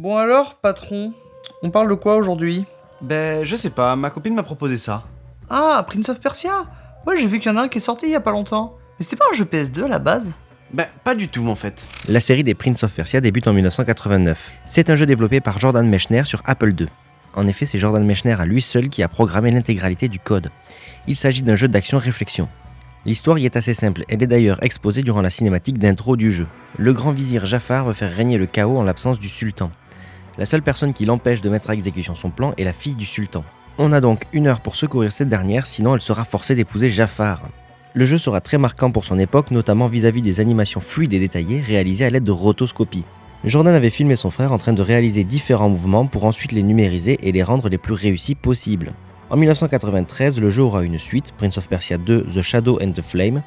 Bon alors, patron, on parle de quoi aujourd'hui? Ben, je sais pas, ma copine m'a proposé ça. Ah, Prince of Persia. Ouais, j'ai vu qu'il y en a un qui est sorti il y a pas longtemps. Mais c'était pas un jeu PS2 à la base? Ben, pas du tout en fait. La série des Prince of Persia débute en 1989. C'est un jeu développé par Jordan Mechner sur Apple II. En effet, c'est Jordan Mechner à lui seul qui a programmé l'intégralité du code. Il s'agit d'un jeu d'action-réflexion. L'histoire y est assez simple, elle est d'ailleurs exposée durant la cinématique d'intro du jeu. Le grand vizir Jafar veut faire régner le chaos en l'absence du sultan. La seule personne qui l'empêche de mettre à exécution son plan est la fille du sultan. On a donc 1 heure pour secourir cette dernière, sinon elle sera forcée d'épouser Jafar. Le jeu sera très marquant pour son époque, notamment vis-à-vis des animations fluides et détaillées réalisées à l'aide de rotoscopie. Jordan avait filmé son frère en train de réaliser différents mouvements pour ensuite les numériser et les rendre les plus réussis possibles. En 1993, le jeu aura une suite, Prince of Persia 2 The Shadow and the Flame,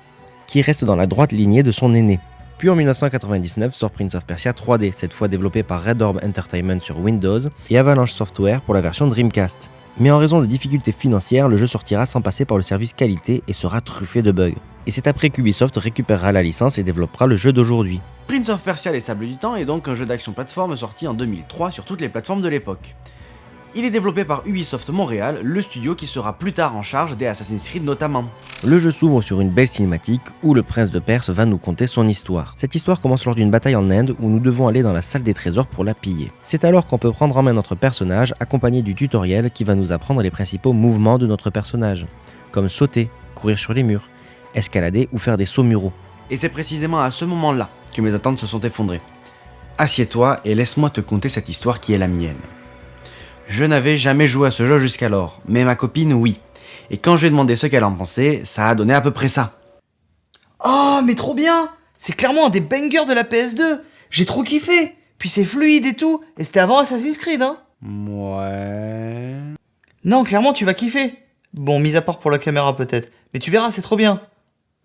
qui reste dans la droite lignée de son aîné. Puis en 1999 sort Prince of Persia 3D, cette fois développé par Red Orb Entertainment sur Windows et Avalanche Software pour la version Dreamcast. Mais en raison de difficultés financières, le jeu sortira sans passer par le service qualité et sera truffé de bugs. Et c'est après qu'Ubisoft récupérera la licence et développera le jeu d'aujourd'hui. Prince of Persia Les Sables du Temps est donc un jeu d'action plateforme sorti en 2003 sur toutes les plateformes de l'époque. Il est développé par Ubisoft Montréal, le studio qui sera plus tard en charge des Assassin's Creed notamment. Le jeu s'ouvre sur une belle cinématique où le prince de Perse va nous conter son histoire. Cette histoire commence lors d'une bataille en Inde où nous devons aller dans la salle des trésors pour la piller. C'est alors qu'on peut prendre en main notre personnage accompagné du tutoriel qui va nous apprendre les principaux mouvements de notre personnage, comme sauter, courir sur les murs, escalader ou faire des sauts muraux. Et c'est précisément à ce moment-là que mes attentes se sont effondrées. Assieds-toi et laisse-moi te conter cette histoire qui est la mienne. Je n'avais jamais joué à ce jeu jusqu'alors, mais ma copine oui. Et quand je lui ai demandé ce qu'elle en pensait, ça a donné à peu près ça. Oh, mais trop bien! C'est clairement un des bangers de la PS2. J'ai trop kiffé. Puis c'est fluide et tout. Et c'était avant Assassin's Creed, hein? Ouais... Non, clairement, tu vas kiffer. Bon, mis à part pour la caméra peut-être. Mais tu verras, c'est trop bien.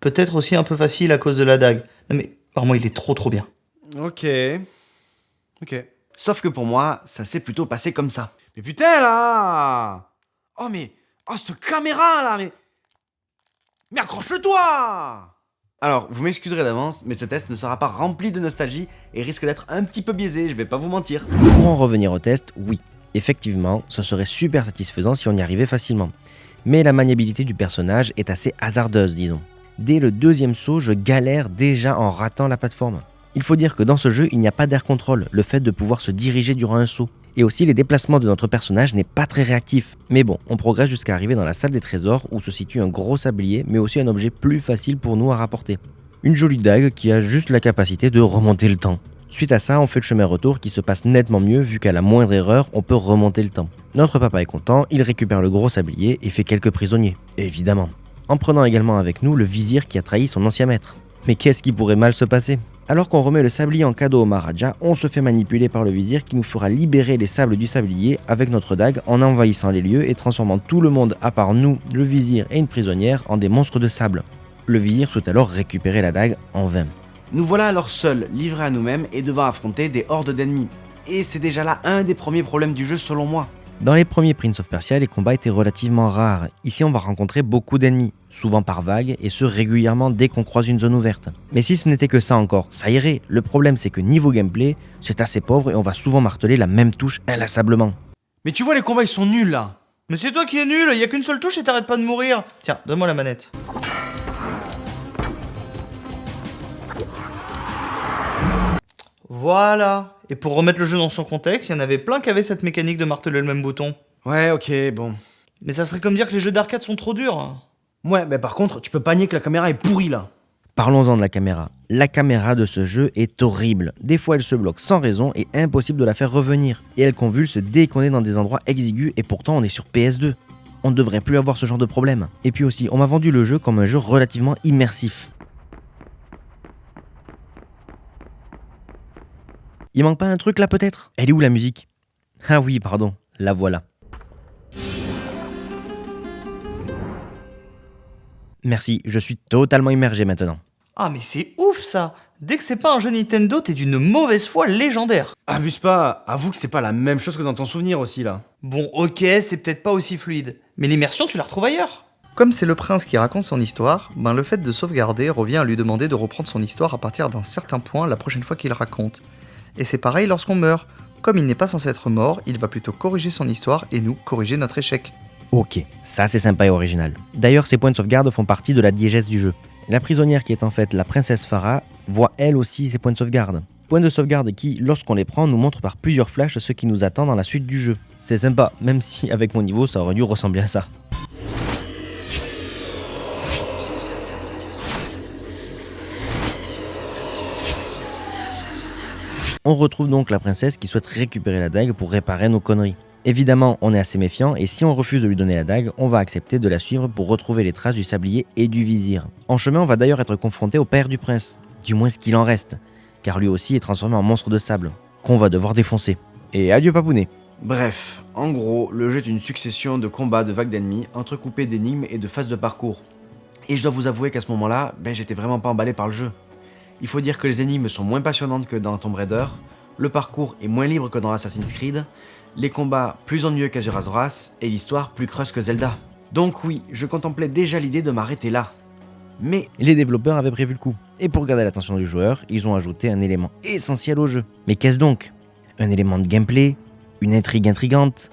Peut-être aussi un peu facile à cause de la dague. Non mais, vraiment, il est trop bien. Ok. Sauf que pour moi, ça s'est plutôt passé comme ça. Mais putain là! Oh mais... Oh cette caméra là, mais accroche-le-toi! Alors, vous m'excuserez d'avance, mais ce test ne sera pas rempli de nostalgie et risque d'être un petit peu biaisé, je vais pas vous mentir. Pour en revenir au test, oui, effectivement, ce serait super satisfaisant si on y arrivait facilement. Mais la maniabilité du personnage est assez hasardeuse, disons. Dès le 2e saut, je galère déjà en ratant la plateforme. Il faut dire que dans ce jeu, il n'y a pas d'air control, le fait de pouvoir se diriger durant un saut. Et aussi, les déplacements de notre personnage n'est pas très réactif. Mais bon, on progresse jusqu'à arriver dans la salle des trésors où se situe un gros sablier, mais aussi un objet plus facile pour nous à rapporter. Une jolie dague qui a juste la capacité de remonter le temps. Suite à ça, on fait le chemin retour qui se passe nettement mieux vu qu'à la moindre erreur, on peut remonter le temps. Notre papa est content, il récupère le gros sablier et fait quelques prisonniers, évidemment. En prenant également avec nous le vizir qui a trahi son ancien maître. Mais qu'est-ce qui pourrait mal se passer ? Alors qu'on remet le sablier en cadeau au Maharaja, on se fait manipuler par le vizir qui nous fera libérer les sables du sablier avec notre dague en envahissant les lieux et transformant tout le monde à part nous, le vizir et une prisonnière en des monstres de sable. Le vizir souhaite alors récupérer la dague en vain. Nous voilà alors seuls, livrés à nous-mêmes et devant affronter des hordes d'ennemis. Et c'est déjà là un des premiers problèmes du jeu selon moi. Dans les premiers Prince of Persia, les combats étaient relativement rares. Ici, on va rencontrer beaucoup d'ennemis, souvent par vagues, et ce régulièrement dès qu'on croise une zone ouverte. Mais si ce n'était que ça encore, ça irait. Le problème, c'est que niveau gameplay, c'est assez pauvre et on va souvent marteler la même touche inlassablement. Mais tu vois, les combats ils sont nuls là. Mais c'est toi qui es nul, y a qu'une seule touche et t'arrêtes pas de mourir. Tiens, donne-moi la manette. Voilà. Et pour remettre le jeu dans son contexte, il y en avait plein qui avaient cette mécanique de marteler le même bouton. Ouais, ok, bon. Mais ça serait comme dire que les jeux d'arcade sont trop durs. Ouais, mais par contre, tu peux pas nier que la caméra est pourrie là. Parlons-en de la caméra. La caméra de ce jeu est horrible. Des fois, elle se bloque sans raison et impossible de la faire revenir. Et elle convulse dès qu'on est dans des endroits exigus et pourtant on est sur PS2. On ne devrait plus avoir ce genre de problème. Et puis aussi, on m'a vendu le jeu comme un jeu relativement immersif. Il manque pas un truc là peut-être ? Elle est où la musique ? Ah oui, pardon, la voilà. Merci, je suis totalement immergé maintenant. Ah mais c'est ouf ça. Dès que c'est pas un jeu Nintendo, t'es d'une mauvaise foi légendaire. Abuse pas, avoue que c'est pas la même chose que dans ton souvenir aussi là. Bon ok, c'est peut-être pas aussi fluide. Mais l'immersion tu la retrouves ailleurs. Comme c'est le prince qui raconte son histoire, le fait de sauvegarder revient à lui demander de reprendre son histoire à partir d'un certain point la prochaine fois qu'il raconte. Et c'est pareil lorsqu'on meurt. Comme il n'est pas censé être mort, il va plutôt corriger son histoire et nous corriger notre échec. Ok, ça c'est sympa et original. D'ailleurs, ces points de sauvegarde font partie de la diégèse du jeu. La prisonnière qui est en fait la princesse Farah voit elle aussi ses points de sauvegarde. Points de sauvegarde qui, lorsqu'on les prend, nous montrent par plusieurs flashs ce qui nous attend dans la suite du jeu. C'est sympa, même si avec mon niveau ça aurait dû ressembler à ça. On retrouve donc la princesse qui souhaite récupérer la dague pour réparer nos conneries. Évidemment, on est assez méfiant et si on refuse de lui donner la dague, on va accepter de la suivre pour retrouver les traces du sablier et du vizir. En chemin, on va d'ailleurs être confronté au père du prince, du moins ce qu'il en reste, car lui aussi est transformé en monstre de sable, qu'on va devoir défoncer. Et adieu papounet. Bref, en gros, le jeu est une succession de combats de vagues d'ennemis, entrecoupés d'énigmes et de phases de parcours. Et je dois vous avouer qu'à ce moment-là, j'étais vraiment pas emballé par le jeu. Il faut dire que les énigmes sont moins passionnantes que dans Tomb Raider, le parcours est moins libre que dans Assassin's Creed, les combats plus ennuyeux qu'Azuras Wrath et l'histoire plus creuse que Zelda. Donc oui, je contemplais déjà l'idée de m'arrêter là. Mais les développeurs avaient prévu le coup, et pour garder l'attention du joueur, ils ont ajouté un élément essentiel au jeu. Mais qu'est-ce donc ? Un élément de gameplay, une intrigue intrigante,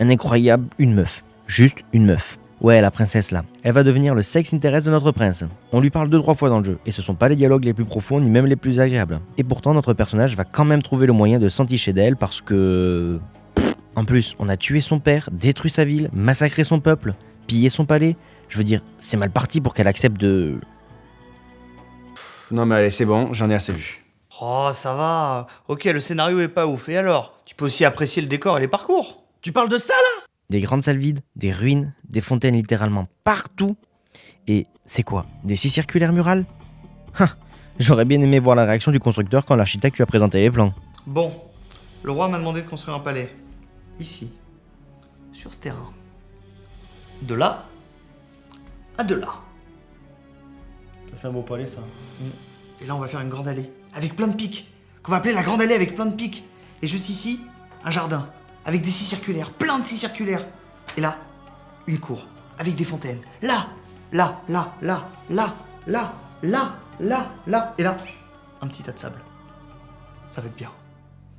une meuf. Juste une meuf. Ouais, la princesse là. Elle va devenir le sex interest de notre prince. On lui parle 2-3 fois dans le jeu, et ce sont pas les dialogues les plus profonds ni même les plus agréables. Et pourtant, notre personnage va quand même trouver le moyen de s'enticher d'elle parce que... En plus, on a tué son père, détruit sa ville, massacré son peuple, pillé son palais. Je veux dire, c'est mal parti pour qu'elle accepte de... non mais allez, c'est bon, j'en ai assez vu. Oh, ça va. Ok, le scénario est pas ouf. Et alors ? Tu peux aussi apprécier le décor et les parcours. Tu parles de ça là ? Des grandes salles vides, des ruines, des fontaines littéralement partout. Et c'est quoi ? Des scies circulaires murales ? J'aurais bien aimé voir la réaction du constructeur quand l'architecte lui a présenté les plans. Bon, le roi m'a demandé de construire un palais. Ici. Sur ce terrain. De là à de là. Ça fait un beau palais, ça. Et là, on va faire une grande allée. Avec plein de pics. Qu'on va appeler la grande allée avec plein de pics. Et juste ici, un jardin. Avec des scies circulaires. Plein de scies circulaires. Et là, une cour. Avec des fontaines. Là, là, là, là, là, là, là, là, là. Et là, un petit tas de sable. Ça va être bien.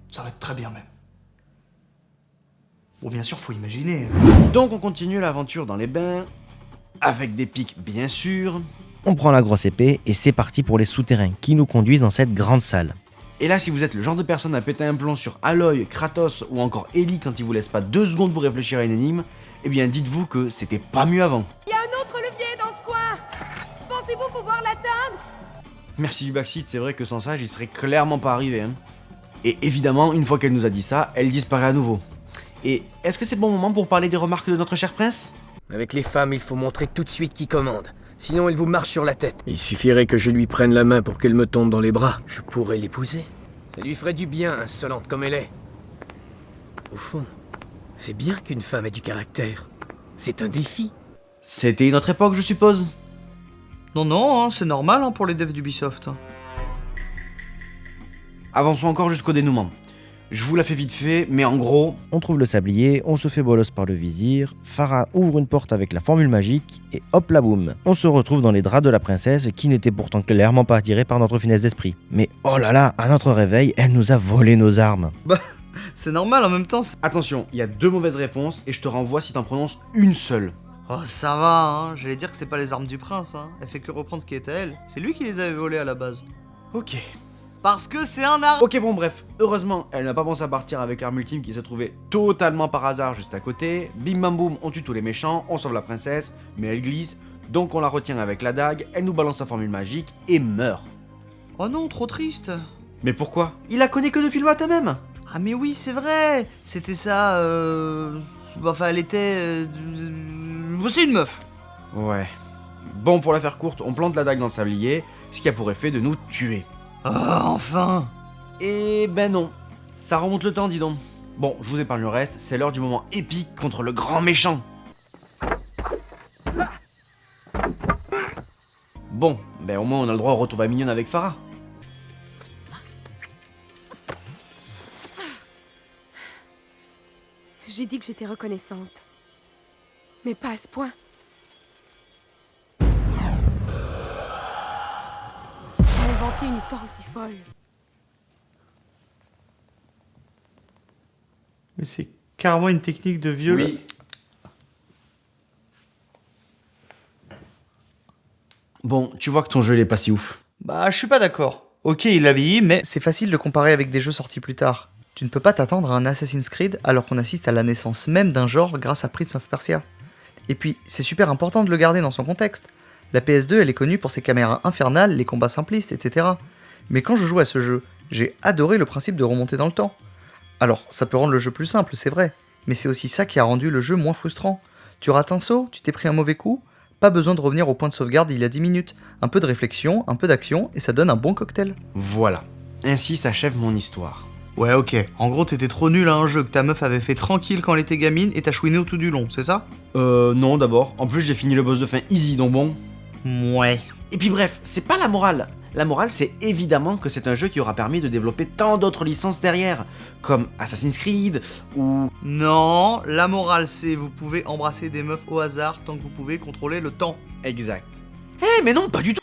Ça va être très bien même. Bon, bien sûr, faut imaginer. Donc on continue l'aventure dans les bains, avec des pics bien sûr. On prend la grosse épée et c'est parti pour les souterrains qui nous conduisent dans cette grande salle. Et là, si vous êtes le genre de personne à péter un plomb sur Aloy, Kratos ou encore Ellie quand il vous laisse pas 2 secondes pour réfléchir à une énigme, eh bien dites-vous que c'était pas mieux avant. Il y a un autre levier dans ce coin. Pensez-vous pouvoir l'atteindre? Merci du backseat, c'est vrai que sans ça, j'y serais clairement pas arrivé. Hein. Et évidemment, une fois qu'elle nous a dit ça, elle disparaît à nouveau. Et est-ce que c'est le bon moment pour parler des remarques de notre cher prince ? Avec les femmes, il faut montrer tout de suite qui commande. Sinon, elle vous marche sur la tête. Il suffirait que je lui prenne la main pour qu'elle me tombe dans les bras. Je pourrais l'épouser. Ça lui ferait du bien, insolente comme elle est. Au fond, c'est bien qu'une femme ait du caractère. C'est un défi. C'était une autre époque, je suppose. Non, non, hein, c'est normal pour les devs d'Ubisoft. Avançons encore jusqu'au dénouement. Je vous la fais vite fait, mais en gros... On trouve le sablier, on se fait bolos par le vizir, Farah ouvre une porte avec la formule magique, et hop la boum. On se retrouve dans les draps de la princesse, qui n'était pourtant clairement pas attirée par notre finesse d'esprit. Mais oh là là, à notre réveil, elle nous a volé nos armes. Bah, c'est normal en même temps. Attention, il y a 2 mauvaises réponses, et je te renvoie si t'en prononces une seule. Oh, ça va, hein. J'allais dire que c'est pas les armes du prince, hein. Elle fait que reprendre ce qui était à elle. C'est lui qui les avait volées à la base. Ok. Parce que c'est un arme. Ok, bon bref, heureusement, elle n'a pas pensé à partir avec l'arme ultime qui se trouvait totalement par hasard juste à côté. Bim bam boum, on tue tous les méchants, on sauve la princesse, mais elle glisse, donc on la retient avec la dague, elle nous balance sa formule magique et meurt. Oh non, trop triste. Mais pourquoi ? Il la connaît que depuis le matin même. Ah mais oui, c'est vrai. C'était ça, Enfin, elle était... C'est une meuf. Ouais. Bon, pour la faire courte, on plante la dague dans le sablier, ce qui a pour effet de nous tuer. Ah, enfin. Et ben non, ça remonte le temps, dis donc. Bon, je vous épargne le reste, c'est l'heure du moment épique contre le grand méchant. Bon, ben au moins on a le droit au retour à mignonne avec Farah. J'ai dit que j'étais reconnaissante. Mais pas à ce point. J'ai inventé une histoire aussi folle. Mais c'est carrément une technique de viol. Oui. Bon, tu vois que ton jeu il est pas si ouf. Bah, je suis pas d'accord. Ok, il a vieilli, mais c'est facile de comparer avec des jeux sortis plus tard. Tu ne peux pas t'attendre à un Assassin's Creed alors qu'on assiste à la naissance même d'un genre grâce à Prince of Persia. Et puis, c'est super important de le garder dans son contexte. La PS2, elle est connue pour ses caméras infernales, les combats simplistes, etc. Mais quand je joue à ce jeu, j'ai adoré le principe de remonter dans le temps. Alors, ça peut rendre le jeu plus simple, c'est vrai, mais c'est aussi ça qui a rendu le jeu moins frustrant. Tu rates un saut, tu t'es pris un mauvais coup, pas besoin de revenir au point de sauvegarde il y a 10 minutes. Un peu de réflexion, un peu d'action, et ça donne un bon cocktail. Voilà. Ainsi s'achève mon histoire. Ouais, ok. En gros, t'étais trop nul à un jeu que ta meuf avait fait tranquille quand elle était gamine et t'as chouiné au tout du long, c'est ça? Non d'abord. En plus j'ai fini le boss de fin easy donc bon. Ouais. Et puis bref, c'est pas la morale. La morale, c'est évidemment que c'est un jeu qui aura permis de développer tant d'autres licences derrière, comme Assassin's Creed ou... Non, la morale c'est vous pouvez embrasser des meufs au hasard tant que vous pouvez contrôler le temps. Exact. Eh mais non, pas du tout.